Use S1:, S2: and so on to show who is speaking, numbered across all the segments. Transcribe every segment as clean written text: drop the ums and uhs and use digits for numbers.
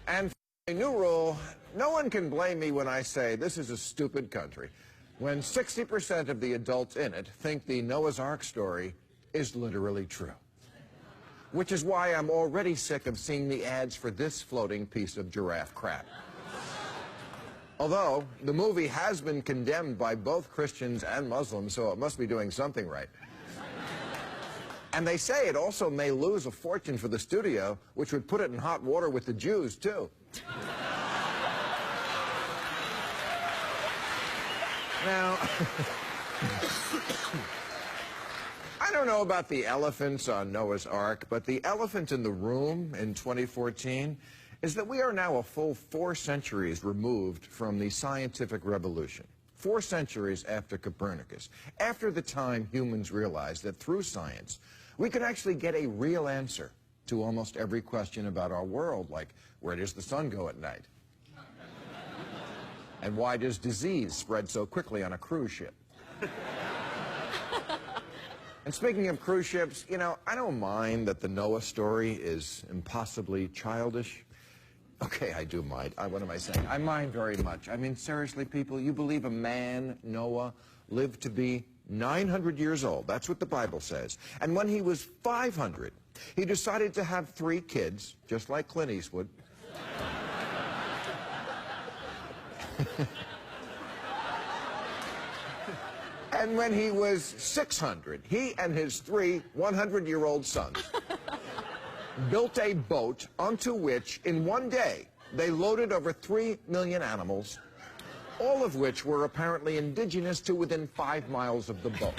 S1: And a new rule, no one can blame me when I say this is a stupid country, when 60% of the adults in it think the Noah's Ark story is literally true. Which is why I'm already sick of seeing the ads for this floating piece of giraffe crap. Although, the movie has been condemned by both Christians and Muslims, so it must be doing something right. And they say it also may lose a fortune for the studio, which would put it in hot water with the Jews, too. Now, I don't know about the elephants on Noah's Ark, but the elephant in the room in 2014 is that we are now a full 4 centuries removed from the scientific revolution. 4 centuries after Copernicus, after the time humans realized that through science, we could actually get a real answer to almost every question about our world, like where does the sun go at night? And why does disease spread so quickly on a cruise ship? And speaking of cruise ships, you know, I don't mind that the Noah story is impossibly childish. Okay, I do mind. What am I saying? I mind very much. I mean, seriously, people, you believe a man, Noah, lived to be 900 years old. That's what the Bible says. And when he was 500, he decided to have 3 kids, just like Clint Eastwood. And when he was 600, he and his 3 100-year-old sons built a boat onto which, in one day, they loaded over 3 million animals, all of which were apparently indigenous to within 5 miles of the boat.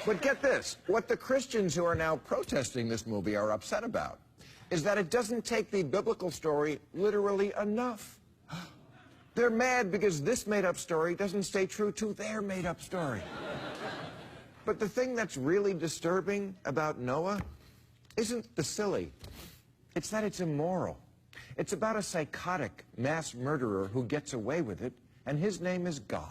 S1: But get this, what the Christians who are now protesting this movie are upset about is that it doesn't take the biblical story literally enough. They're mad because this made-up story doesn't stay true to their made-up story. But the thing that's really disturbing about Noah isn't the silly. It's that it's immoral. It's about a psychotic mass murderer who gets away with it, and his name is God.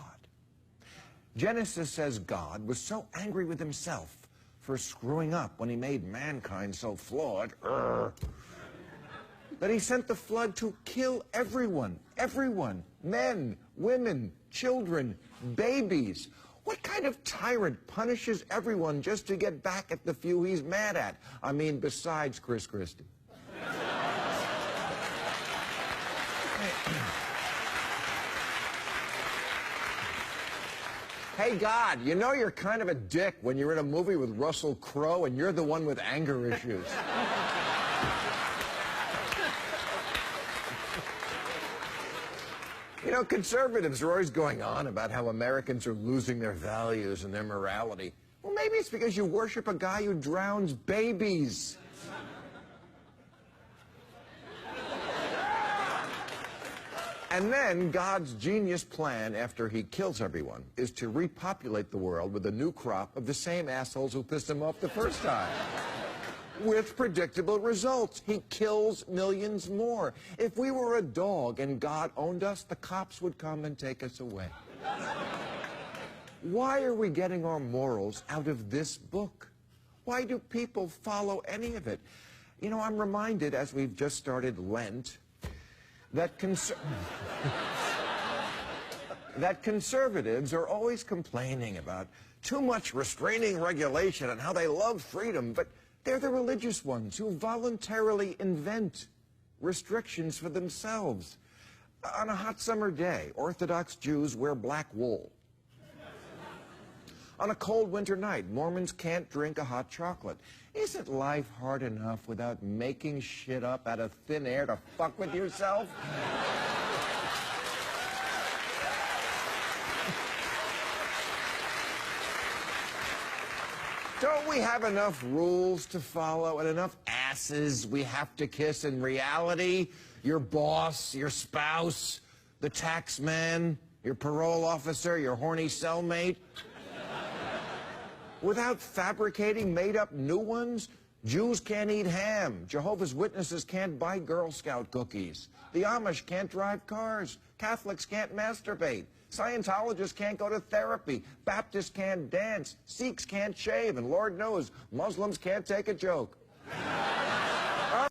S1: Genesis says God was so angry with himself for screwing up when he made mankind so flawed, that he sent the flood to kill everyone, men, women, children, babies. What kind of tyrant punishes everyone just to get back at the few he's mad at? I mean, besides Chris Christie. Hey, God, you know you're kind of a dick when you're in a movie with Russell Crowe and you're the one with anger issues. You know, conservatives are always going on about how Americans are losing their values and their morality. Well, maybe it's because you worship a guy who drowns babies. And then God's genius plan after he kills everyone is to repopulate the world with a new crop of the same assholes who pissed him off the first time. With predictable results. He kills millions more. If we were a dog and God owned us, the cops would come and take us away. Why are we getting our morals out of this book? Why do people follow any of it? You know, I'm reminded, as we've just started Lent, that conservatives are always complaining about too much restraining regulation and how they love freedom, but they're the religious ones who voluntarily invent restrictions for themselves. On a hot summer day, Orthodox Jews wear black wool. On a cold winter night, Mormons can't drink a hot chocolate. Isn't life hard enough without making shit up out of thin air to fuck with yourself? Don't we have enough rules to follow and enough asses we have to kiss in reality? Your boss, your spouse, the tax man, your parole officer, your horny cellmate? Without fabricating made-up new ones? Jews can't eat ham. Jehovah's Witnesses can't buy Girl Scout cookies. The Amish can't drive cars. Catholics can't masturbate. Scientologists can't go to therapy. Baptists can't dance. Sikhs can't shave. And Lord knows, Muslims can't take a joke.